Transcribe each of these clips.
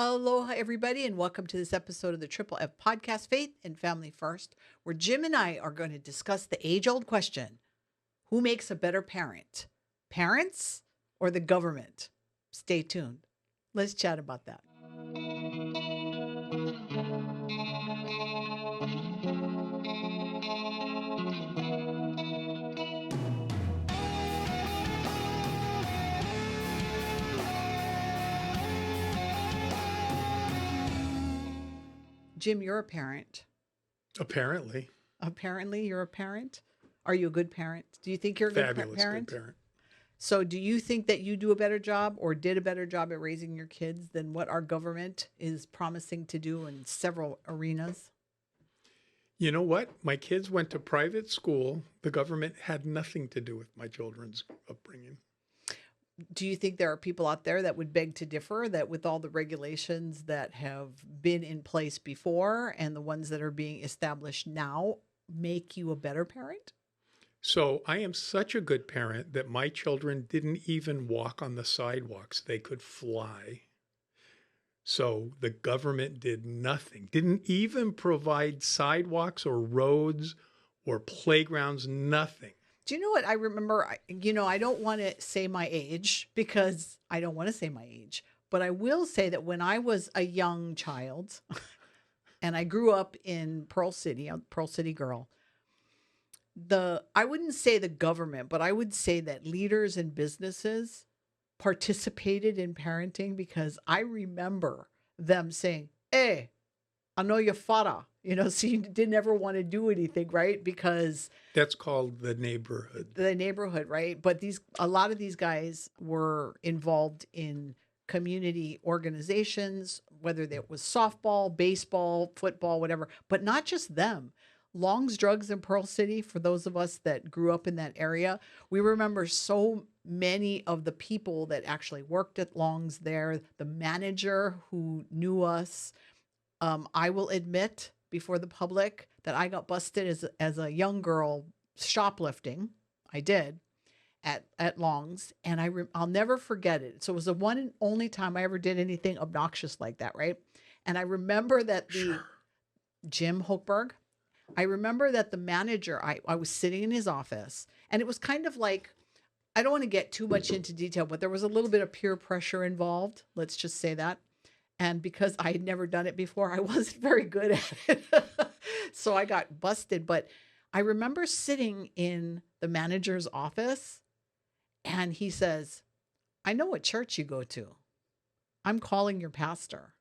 Aloha, everybody, and welcome to this episode of the Triple F Podcast, Faith and Family First, where Jim and I are going to discuss the age-old question, who makes a better parent, parents or the government? Stay tuned. Let's chat about that. Jim, you're a parent. Apparently. Apparently, you're a parent. Are you a good parent? Do you think you're a good Fabulous parent? good parent. So do you think that you do a better job or did a better job at raising your kids than what our government is promising to do in several arenas? You know what? My kids went to private school. The government had nothing to do with my children's upbringing. Do you think there are people out there that would beg to differ, that with all the regulations that have been in place before and the ones that are being established now make you a better parent? So I am such a good parent that my children didn't even walk on the sidewalks. They could fly. So the government did nothing, didn't even provide sidewalks or roads or playgrounds, nothing. Do you know what I remember? I don't want to say my age because I don't want to say my age, but I will say that when I was a young child and I grew up in Pearl City, a Pearl City girl, I wouldn't say the government, but I would say that leaders and businesses participated in parenting because I remember them saying, "Hey, I know your father," so you didn't ever want to do anything, right? Because that's called the neighborhood, right? But a lot of these guys were involved in community organizations, whether it was softball, baseball, football, whatever, but not just them. Long's Drugs in Pearl City, for those of us that grew up in that area, we remember so many of the people that actually worked at Long's there, the manager who knew us. I will admit before the public that I got busted as a young girl shoplifting. I did at Long's, and I'll never forget it. So it was the one and only time I ever did anything obnoxious like that, right? And I remember that Jim Hochberg, I remember that the manager, I was sitting in his office, and it was kind of like, I don't want to get too much into detail, but there was a little bit of peer pressure involved. Let's just say that. And because I had never done it before, I wasn't very good at it. So I got busted. But I remember sitting in the manager's office, and he says, "I know what church you go to. I'm calling your pastor."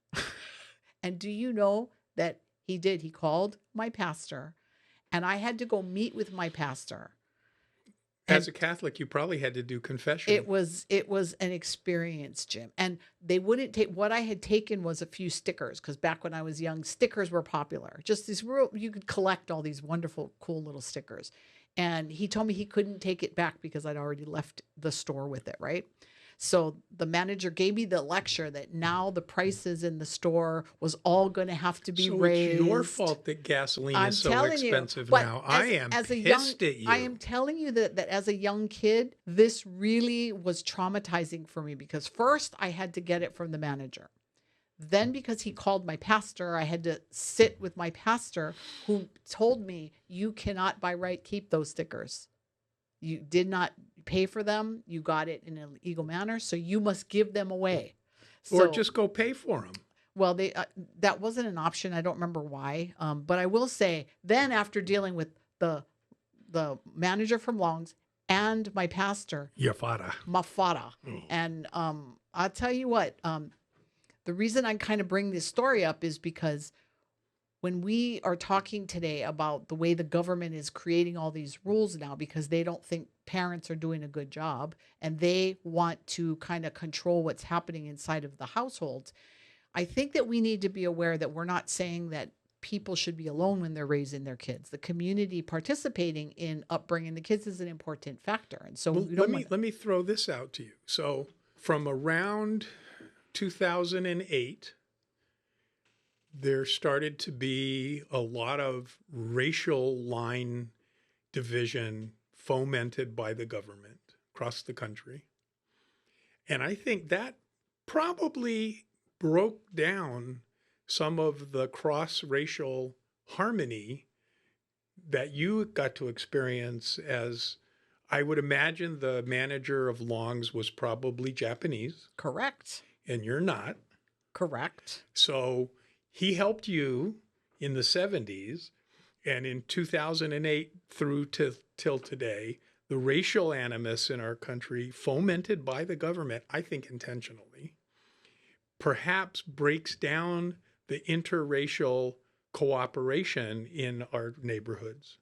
And do you know that he did? He called my pastor, and I had to go meet with my pastor. As a Catholic, you probably had to do confession. It was an experience, Jim. And they wouldn't take, what I had taken was a few stickers, because back when I was young, stickers were popular. Just these you could collect all these wonderful, cool little stickers. And he told me he couldn't take it back because I'd already left the store with it, right? So the manager gave me the lecture that now the prices in the store was all going to have to be raised. It's your fault that gasoline is so expensive now. I am pissed at you. I am telling you that as a young kid, this really was traumatizing for me because first I had to get it from the manager. Then because he called my pastor, I had to sit with my pastor who told me, "You cannot by right keep those stickers. You did not pay for them. You got it in an illegal manner, so you must give them away." Or just go pay for them. Well, that wasn't an option. I don't remember why. But I will say, then after dealing with the manager from Long's and my pastor, my father, and I'll tell you what, the reason I kind of bring this story up is because when we are talking today about the way the government is creating all these rules now because they don't think parents are doing a good job and they want to kind of control what's happening inside of the household, I think that we need to be aware that we're not saying that people should be alone when they're raising their kids. The community participating in upbringing the kids is an important factor. And so let me throw this out to you. So from around 2008, there started to be a lot of racial line division fomented by the government across the country. And I think that probably broke down some of the cross-racial harmony that you got to experience. As I would imagine the manager of Long's was probably Japanese. Correct. And you're not. Correct. So he helped you in the 70s, and in 2008 through till today, the racial animus in our country, fomented by the government, I think intentionally, perhaps breaks down the interracial cooperation in our neighborhoods.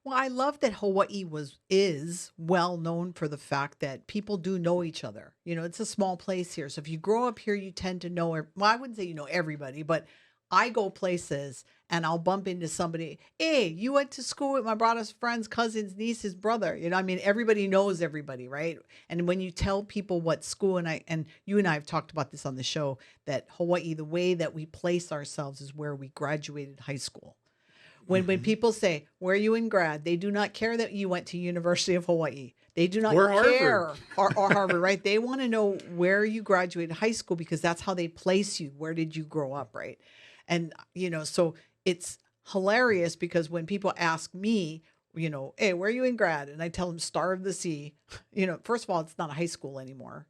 Well, I love that Hawaii is well known for the fact that people do know each other. You know, it's a small place here. So if you grow up here, you tend to know, well, I wouldn't say you know everybody, but I go places and I'll bump into somebody. Hey, you went to school with my brother's friend's cousin's niece's brother. You know, I mean, everybody knows everybody, right? And when you tell people what school, and you and I have talked about this on the show, that Hawaii, the way that we place ourselves is where we graduated high school. When people say, where are you in grad? They do not care that you went to University of Hawaii. They do not care. Or Harvard, right? They want to know where you graduated high school, because that's how they place you. Where did you grow up, right? And, you know, so it's hilarious because when people ask me, you know, hey, where are you in grad? And I tell them Star of the Sea. You know, first of all, it's not a high school anymore.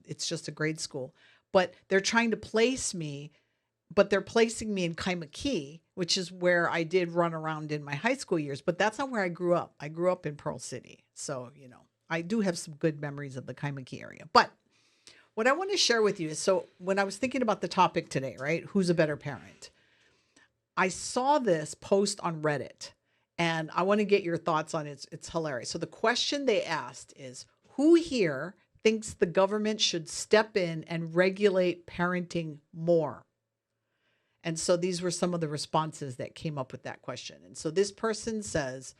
It's just a grade school. But they're trying to place me, but they're placing me in Kaimuki, which is where I did run around in my high school years. But that's not where I grew up. I grew up in Pearl City. So, you know, I do have some good memories of the Kaimuki area. But what I want to share with you is, so when I was thinking about the topic today, right? Who's a better parent? I saw this post on Reddit, and I want to get your thoughts on it. It's hilarious. So the question they asked is, who here thinks the government should step in and regulate parenting more? And so these were some of the responses that came up with that question. And so this person says,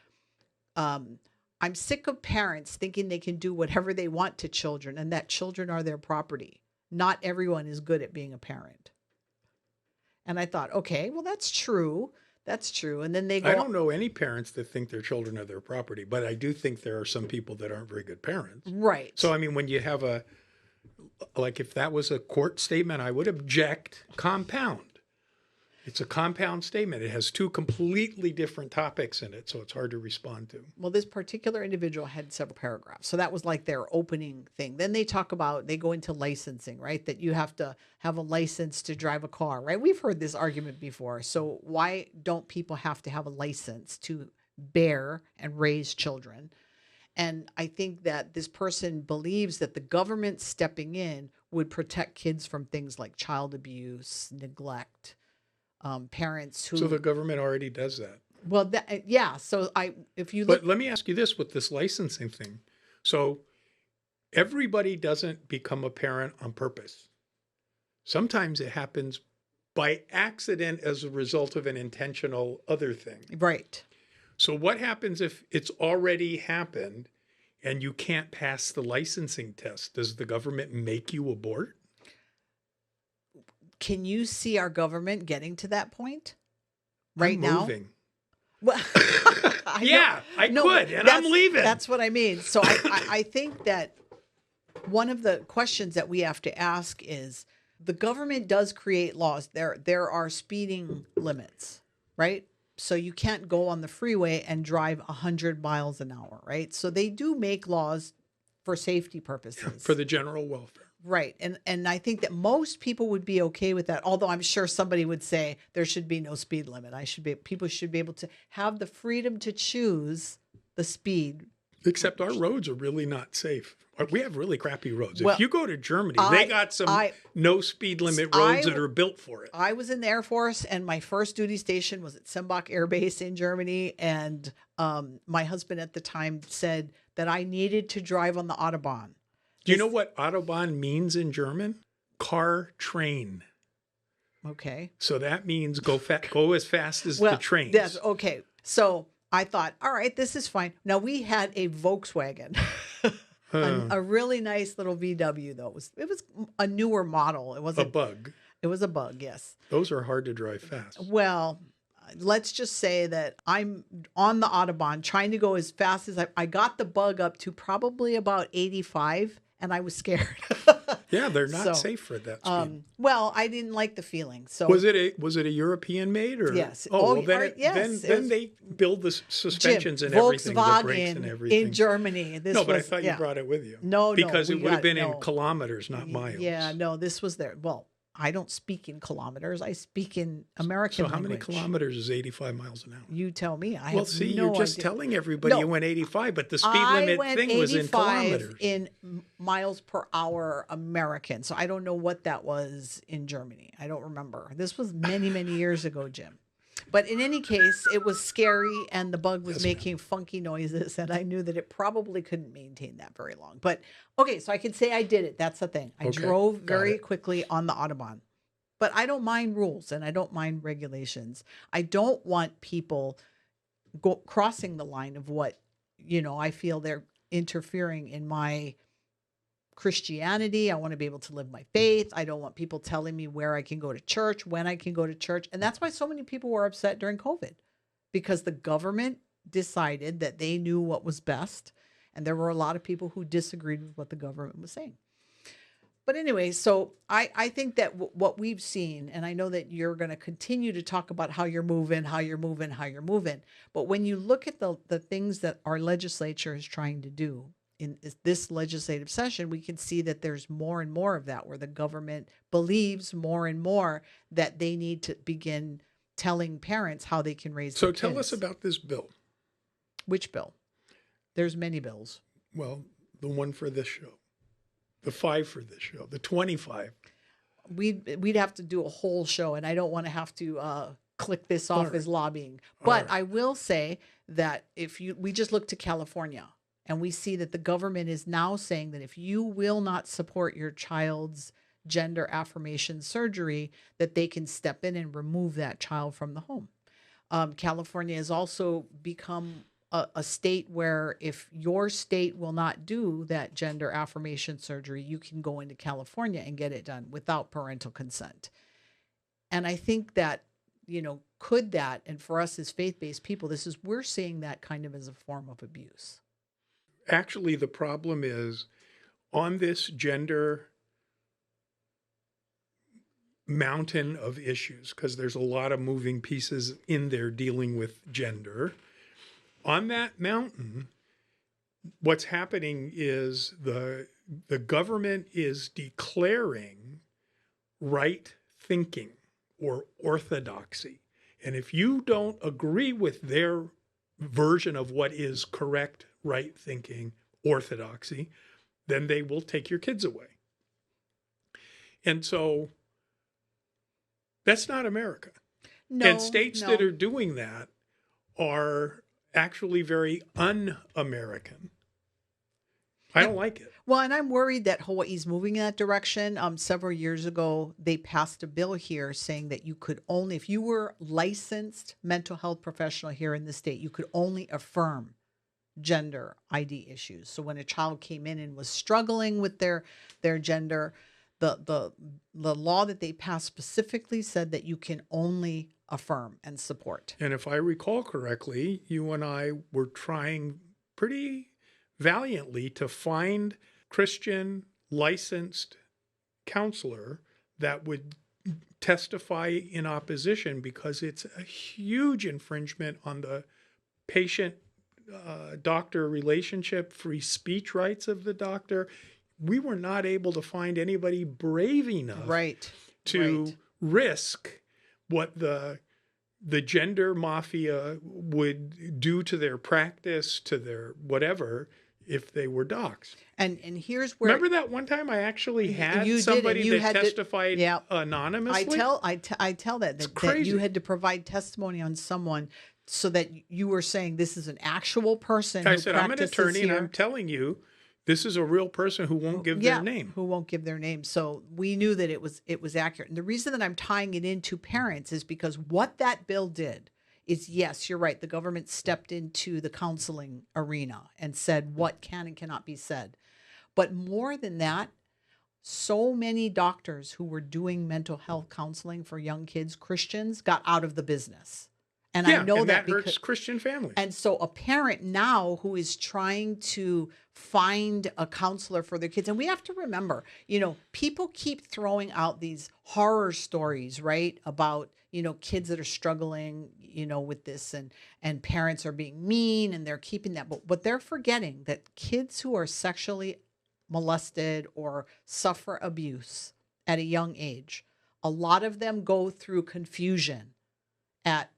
I'm sick of parents thinking they can do whatever they want to children and that children are their property. Not everyone is good at being a parent. And I thought, okay, well, that's true. That's true. And then they go, I don't know any parents that think their children are their property, but I do think there are some people that aren't very good parents. Right. So, I mean, when you have like if that was a court statement, I would object. Compound. It's a compound statement. It has two completely different topics in it, so it's hard to respond to. Well, this particular individual had several paragraphs. So that was like their opening thing. Then they go into licensing, right? That you have to have a license to drive a car, right? We've heard this argument before. So why don't people have to have a license to bear and raise children? And I think that this person believes that the government stepping in would protect kids from things like child abuse, neglect, parents who. So the government already does that. Well, yeah. So if you look. But let me ask you this with this licensing thing. So everybody doesn't become a parent on purpose. Sometimes it happens by accident as a result of an intentional other thing. Right. So what happens if it's already happened and you can't pass the licensing test? Does the government make you abort? Can you see our government getting to that point right now? Well, could, and I'm leaving. That's what I mean. So I think that one of the questions that we have to ask is, the government does create laws. There are speeding limits, right? So you can't go on the freeway and drive 100 miles an hour, right? So they do make laws for safety purposes. For the general welfare. Right. And I think that most people would be okay with that. Although I'm sure somebody would say there should be no speed limit. People should be able to have the freedom to choose the speed. Except our roads are really not safe. We have really crappy roads. If you go to Germany, they got some no speed limit roads that are built for it. I was in the Air Force, and my first duty station was at Sembach Air Base in Germany. And my husband at the time said that I needed to drive on the Autobahn. Do you know what Autobahn means in German? Car train. Okay. So that means go as fast as the trains. That's okay. So I thought, all right, this is fine. Now we had a Volkswagen, a really nice little VW though. It was a newer model. It wasn't a bug. It was a bug. Yes. Those are hard to drive fast. Well, let's just say that I'm on the Autobahn trying to go as fast as I got the bug up to probably about 85. And I was scared. Yeah, they're not So, safe for that speed. well, I didn't like the feeling. So Was it a European made or? yes. Oh, well then yes. It then was they build the Jim, suspensions and everything, the brakes and Volkswagen in everything. Germany. This No, but I was thought you brought it with you. No, Because we it would have got been in no. kilometers, not miles. Yeah, no, this was there. Well, I don't speak in kilometers. I speak in American So how many language. kilometers is 85 miles an hour? You tell me. I Well, have see, no you're just idea. telling everybody No. you went 85, but the speed I limit went thing was in 85 kilometers. in miles per hour American. So I don't know what that was in Germany. I don't remember. This was many, many years ago, Jim. But in any case, it was scary and the bug was making funky noises. And I knew that it probably couldn't maintain that very long. But okay, so I could say I did it. That's the thing. I drove very quickly on the Autobahn. But I don't mind rules and I don't mind regulations. I don't want people crossing the line of what, I feel they're interfering in my Christianity. I want to be able to live my faith. I don't want people telling me where I can go to church, when I can go to church. And that's why so many people were upset during COVID, because the government decided that they knew what was best. And there were a lot of people who disagreed with what the government was saying. But anyway, so I think that what we've seen, and I know that you're going to continue to talk about how you're moving. But when you look at the things that our legislature is trying to do in this legislative session, we can see that there's more and more of that, where the government believes more and more that they need to begin telling parents how they can raise their kids. So tell us about this bill. Which bill? There's many bills. Well, the one for this show. The 5 for this show, the 25. We'd have to do a whole show, and I don't want to have to click this off as lobbying. But I will say that we just look to California, and we see that the government is now saying that if you will not support your child's gender affirmation surgery, that they can step in and remove that child from the home. California has also become a state where if your state will not do that gender affirmation surgery, you can go into California and get it done without parental consent. And I think that, could that, and for us as faith-based people, we're seeing that kind of as a form of abuse. Actually, the problem is on this gender mountain of issues, because there's a lot of moving pieces in there dealing with gender. On that mountain, what's happening is the government is declaring right thinking or orthodoxy. And if you don't agree with their version of what is correct, right thinking, orthodoxy, then they will take your kids away. And so that's not America. No, and states that are doing that are actually very un-American. I don't like it. Well, and I'm worried that Hawaii's moving in that direction. Several years ago, they passed a bill here saying that you could only, if you were licensed mental health professional here in the state, you could only affirm gender ID issues. So when a child came in and was struggling with their gender, the law that they passed specifically said that you can only affirm and support. And if I recall correctly, you and I were trying pretty valiantly to find Christian licensed counselor that would testify in opposition, because it's a huge infringement on the patient doctor relationship, free speech rights of the doctor. We were not able to find anybody brave enough to risk what the gender mafia would do to their practice, to their whatever, if they were doxxed. And here's where, remember that one time I actually had somebody that testified anonymously? I tell that crazy. You had to provide testimony on someone so that you were saying this is an actual person. I said, I'm an attorney and I'm telling you, this is a real person who won't give their name. Who won't give their name. So we knew that it was accurate. And the reason that I'm tying it into parents is because what that bill did is, yes, you're right. The government stepped into the counseling arena and said what can and cannot be said. But more than that, so many doctors who were doing mental health counseling for young kids, Christians, got out of the business. And Yeah, I know and that that hurts because, Christian families. and so a parent now who is trying to find a counselor for their kids, and we have to remember, people keep throwing out these horror stories, right? About, kids that are struggling, with this, and parents are being mean and they're keeping that. But they're forgetting that kids who are sexually molested or suffer abuse at a young age, a lot of them go through confusion at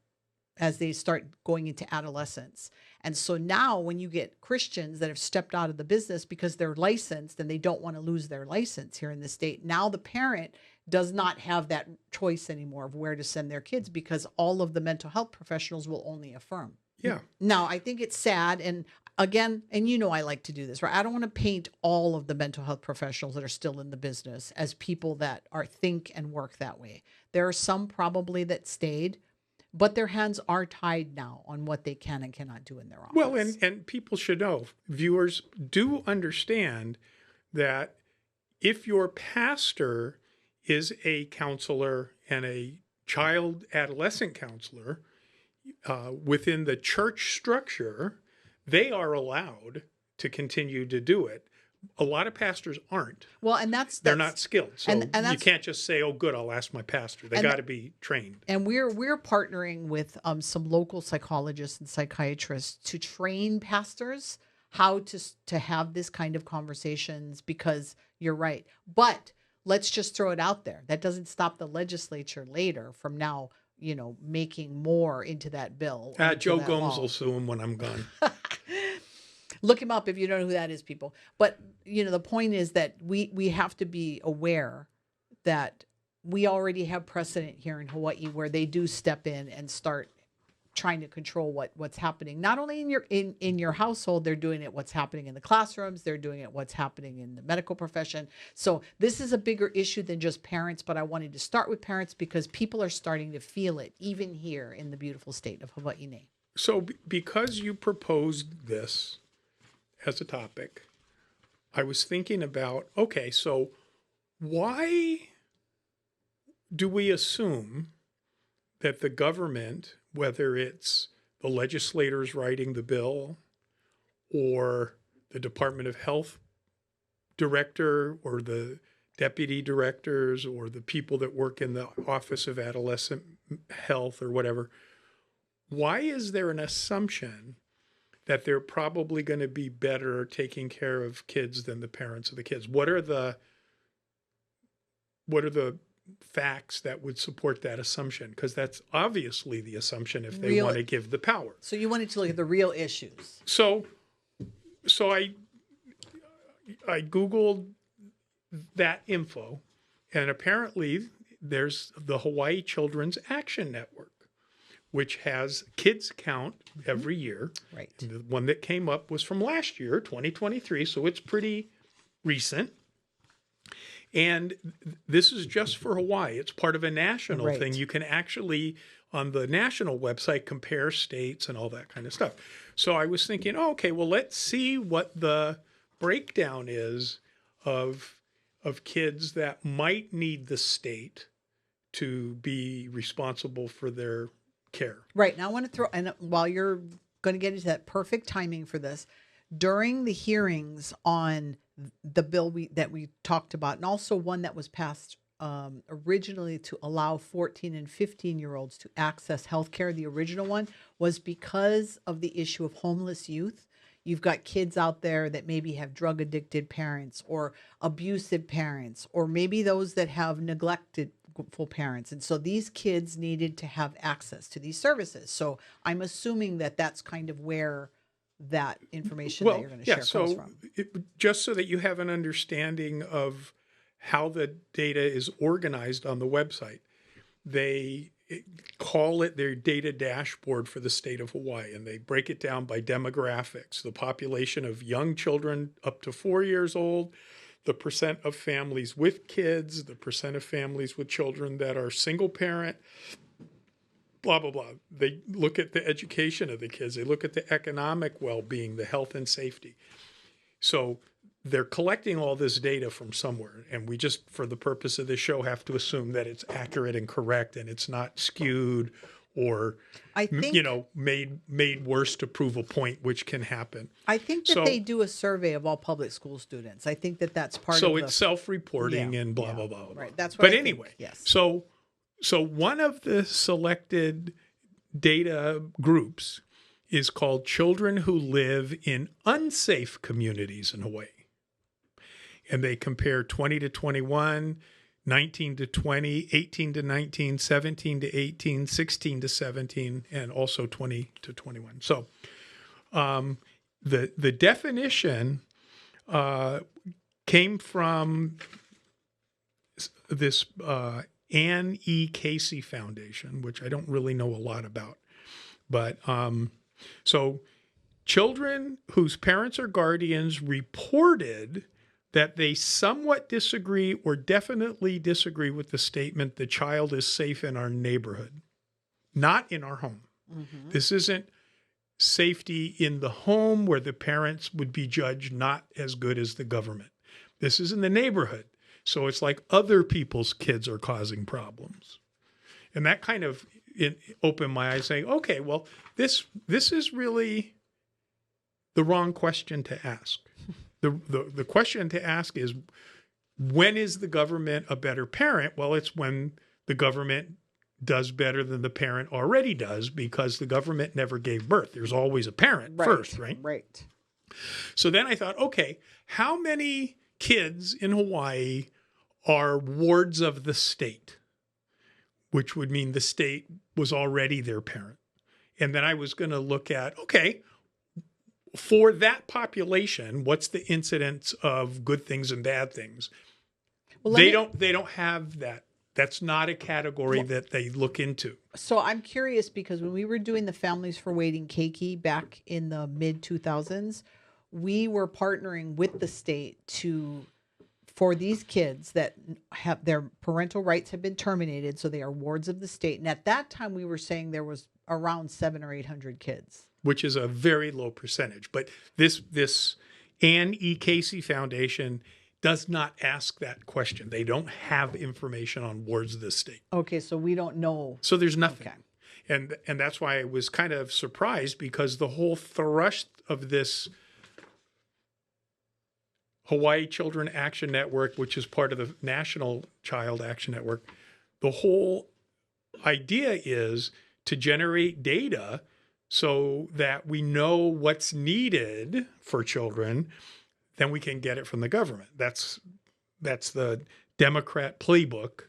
as they start going into adolescence. And so now when you get Christians that have stepped out of the business because they're licensed and they don't want to lose their license here in the state, now the parent does not have that choice anymore of where to send their kids because all of the mental health professionals will only affirm. Yeah. Now, I think it's sad. And again, and I like to do this, right? I don't want to paint all of the mental health professionals that are still in the business as people that think and work that way. There are some probably that stayed, but their hands are tied now on what they can and cannot do in their office. Well, and people should know, viewers do understand that if your pastor is a counselor and a child adolescent counselor within the church structure, they are allowed to continue to do it. A lot of pastors aren't. Well, and they're not skilled. So and you can't just say, oh, good, I'll ask my pastor. They got to be trained. And we're partnering with some local psychologists and psychiatrists to train pastors how to have this kind of conversations, because you're right. But let's just throw it out there. That doesn't stop the legislature later from now, making more into that bill. Joe Gomes will sue him when I'm gone. Look him up if you don't know who that is, people. But, the point is that we have to be aware that we already have precedent here in Hawaii where they do step in and start trying to control what's happening. Not only in your household, they're doing it what's happening in the classrooms, they're doing it what's happening in the medical profession. So this is a bigger issue than just parents, but I wanted to start with parents because people are starting to feel it even here in the beautiful state of Hawaii. So because you proposed this as a topic, I was thinking about, okay, so why do we assume that the government, whether it's the legislators writing the bill or the Department of Health director or the deputy directors or the people that work in the Office of Adolescent Health or whatever, why is there an assumption that they're probably going to be better taking care of kids than the parents of the kids? What are the facts that would support that assumption? Because that's obviously the assumption if they want to give the power. So you wanted to look at the real issues. So I Googled that info, and apparently there's the Hawaii Children's Action Network, which has kids count every year. Right. The one that came up was from last year, 2023, so it's pretty recent. And this is just for Hawaii. It's part of a national thing. You can actually, on the national website, compare states and all that kind of stuff. So I was thinking, okay, well, let's see what the breakdown is of kids that might need the state to be responsible for their care. Right. Now I want to throw, and while you're going to get into that, perfect timing for this, during the hearings on the bill that we talked about, and also one that was passed originally to allow 14 and 15-year-olds to access healthcare. The original one was because of the issue of homeless youth. You've got kids out there that maybe have drug addicted parents or abusive parents, or maybe those that have neglected parents. And so these kids needed to have access to these services. So I'm assuming that that's kind of where that information that you're going to share comes from. Just so that you have an understanding of how the data is organized on the website, they call it their data dashboard for the state of Hawaii, and they break it down by demographics, the population of young children up to 4 years old, the percent of families with kids, the percent of families with children that are single parent, blah, blah, blah. They look at the education of the kids. They look at the economic well-being, the health and safety. So they're collecting all this data from somewhere. And we just, for the purpose of this show, have to assume that it's accurate and correct and it's not skewed or I think made worse to prove a point, which can happen. I think that they do a survey of all public school students. I think that that's part of so it's self-reporting and blah, yeah, blah, blah, blah. right. That's what But I anyway, think. Yes. So one of the selected data groups is called children who live in unsafe communities in Hawaii. And they compare 20 to 21, 19 to 20, 18 to 19, 17 to 18, 16 to 17, and also 20 to 21. So the definition came from this Ann E. Casey Foundation, which I don't really know a lot about. But so children whose parents or guardians reported that they somewhat disagree or definitely disagree with the statement, the child is safe in our neighborhood, not in our home. Mm-hmm. This isn't safety in the home where the parents would be judged not as good as the government. This is in the neighborhood. So it's like other people's kids are causing problems. And that kind of opened my eyes saying, okay, well, this is really the wrong question to ask. The question to ask is, when is the government a better parent? Well, it's when the government does better than the parent already does, because the government never gave birth. There's always a parent first, right? Right. So then I thought, okay, how many kids in Hawaii are wards of the state, which would mean the state was already their parent? And then I was going to look at, okay, for that population, what's the incidence of good things and bad things? Well, they don't have that. That's not a category that they look into. So I'm curious, because when we were doing the Families for Waiting Keiki back in the mid 2000s, we were partnering with the state for these kids that have their parental rights have been terminated, so they are wards of the state. And at that time, we were saying there was around 700 or 800 kids, which is a very low percentage. But this Ann E. Casey Foundation does not ask that question. They don't have information on wards of the state. Okay, so we don't know. So there's nothing. Okay. And that's why I was kind of surprised, because the whole thrust of this Hawaii Children Action Network, which is part of the National Child Action Network, the whole idea is to generate data so that we know what's needed for children, then we can get it from the government. That's the Democrat playbook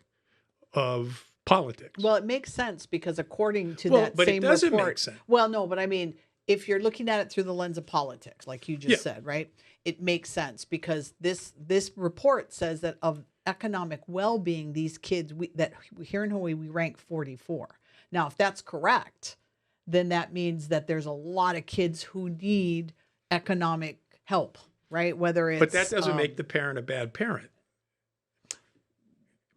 of politics. Well, it makes sense, because according to that but same it doesn't report, make sense. Well, no, but I mean, if you're looking at it through the lens of politics, like you just said, right? It makes sense, because this report says that of economic well-being, these kids, that here in Hawaii, we rank 44. Now, if that's correct, then that means that there's a lot of kids who need economic help, right? Whether it's... But that doesn't make the parent a bad parent.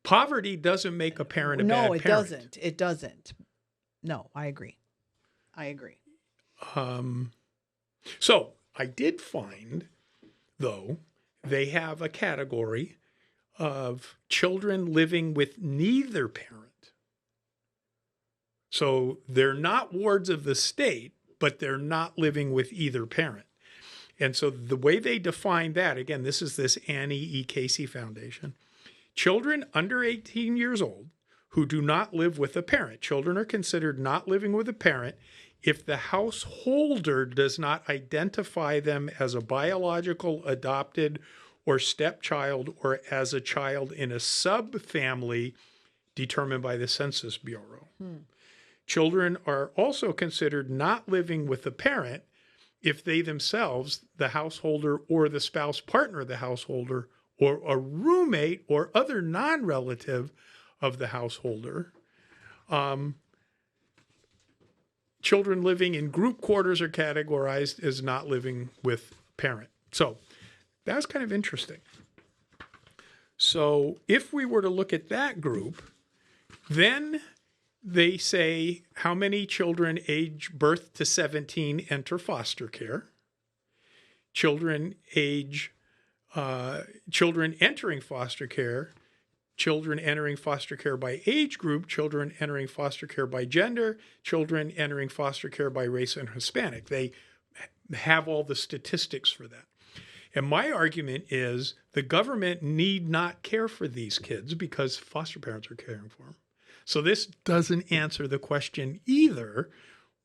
Poverty doesn't make a parent a bad parent. No, it doesn't. It doesn't. No, I agree. So I did find, though, they have a category of children living with neither parent. So they're not wards of the state, but they're not living with either parent. And so the way they define that, again, this is this Annie E. Casey Foundation. Children under 18 years old who do not live with a parent. Children are considered not living with a parent if the householder does not identify them as a biological, adopted, or stepchild, or as a child in a subfamily determined by the Census Bureau. Children are also considered not living with the parent if they themselves, the householder or the spouse partner of the householder, or a roommate or other non-relative of the householder. Children living in group quarters are categorized as not living with parent. So that's kind of interesting. So if we were to look at that group, then they say how many children age birth to 17 enter foster care. Children entering foster care children entering foster care by age group, children entering foster care by gender, children entering foster care by race and Hispanic. They have all the statistics for that. And my argument is the government need not care for these kids because foster parents are caring for them. So this doesn't answer the question either.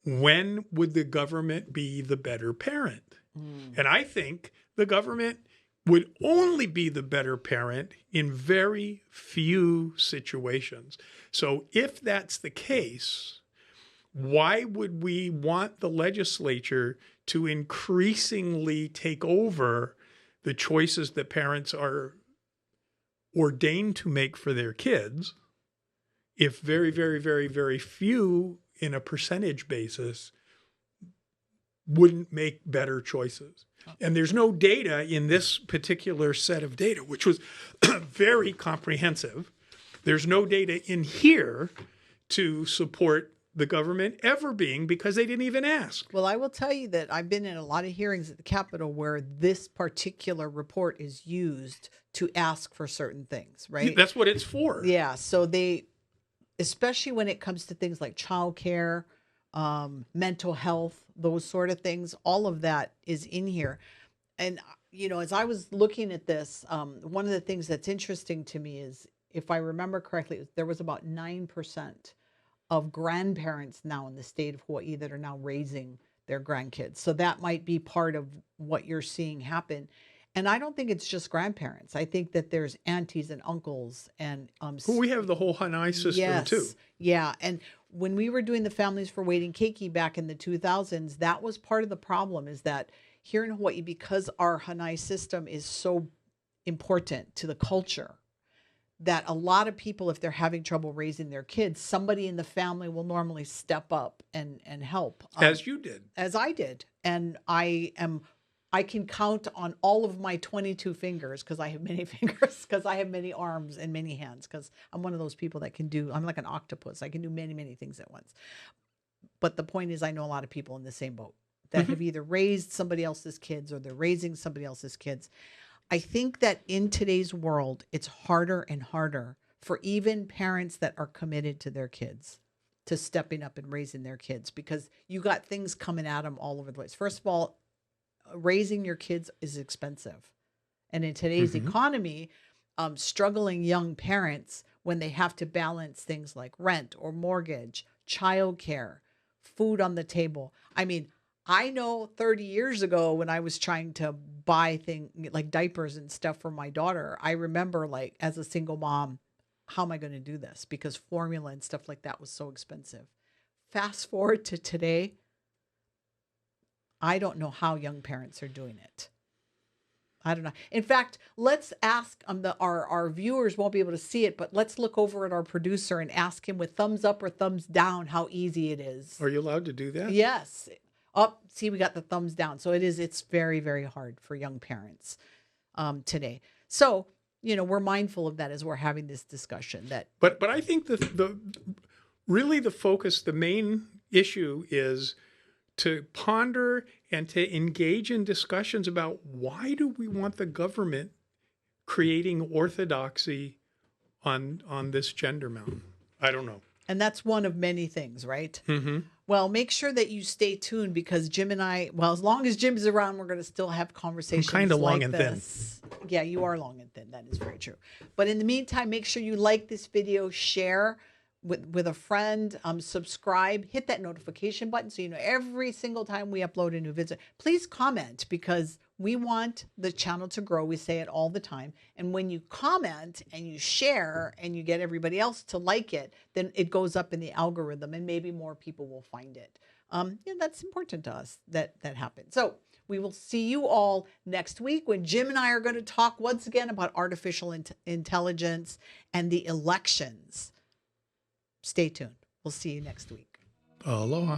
When would the government be the better parent? And I think the government would only be the better parent in very few situations. So if that's the case, why would we want the legislature to increasingly take over the choices that parents are ordained to make for their kids if very, very, very, very few in a percentage basis wouldn't make better choices? And there's no data in this particular set of data, which was very comprehensive. There's no data in here to support the government ever being, because they didn't even ask. Well, I will tell you that I've been in a lot of hearings at the Capitol where this particular report is used to ask for certain things, right? That's what it's for. Yeah. So they, especially when it comes to things like childcare, mental health, those sort of things, all of that is in here. And, you know, as I was looking at this, one of the things that's interesting to me is, if I remember correctly, there was about 9% of grandparents now in the state of Hawaii that are now raising their grandkids. So that might be part of what you're seeing happen. And I don't think it's just grandparents. I think that there's aunties and uncles and well, we have the whole Hanai system too. Yeah. And when we were doing the Families for Wade and Keiki back in the 2000s, that was part of the problem, is that here in Hawaii, because our Hanai system is so important to the culture, that a lot of people, if they're having trouble raising their kids, somebody in the family will normally step up and help. As you did. As I did. And I can count on all of my 22 fingers, because I have many fingers, because I have many arms and many hands, because I'm one of those people that can do, I'm like an octopus. I can do many, many things at once. But the point is, I know a lot of people in the same boat that have either raised somebody else's kids or they're raising somebody else's kids. I think that in today's world, it's harder and harder for even parents that are committed to their kids to stepping up and raising their kids, because you got things coming at them all over the place. First of all, raising your kids is expensive. And in today's economy, struggling young parents, when they have to balance things like rent or mortgage, childcare, food on the table. I mean, I know 30 years ago when I was trying to buy things like diapers and stuff for my daughter, I remember, like, as a single mom, how am I going to do this? Because formula and stuff like that was so expensive. Fast forward to today, I don't know how young parents are doing it. I don't know. In fact, let's ask our viewers won't be able to see it, but let's look over at our producer and ask him with thumbs up or thumbs down how easy it is. Are you allowed to do that? Yes. See, we got the thumbs down. So it's very, very hard for young parents today. So, you know, we're mindful of that as we're having this discussion. But I think the focus, the main issue is to ponder and to engage in discussions about, why do we want the government creating orthodoxy on this gender mountain? I don't know. And that's one of many things, right? Mm-hmm. Well, make sure that you stay tuned, because Jim and I, well, as long as Jim is around, we're going to still have conversations I'm kind of long like and this. Yeah, you are long and thin. That is very true. But in the meantime, make sure you like this video, share with a friend, subscribe, hit that notification button so you know every single time we upload a new video. Please comment, because we want the channel to grow. We say it all the time. And when you comment and you share and you get everybody else to like it, then it goes up in the algorithm and maybe more people will find it. Yeah, that's important to us that happens. So we will see you all next week when Jim and I are going to talk once again about artificial intelligence and the elections. Stay tuned. We'll see you next week. Aloha.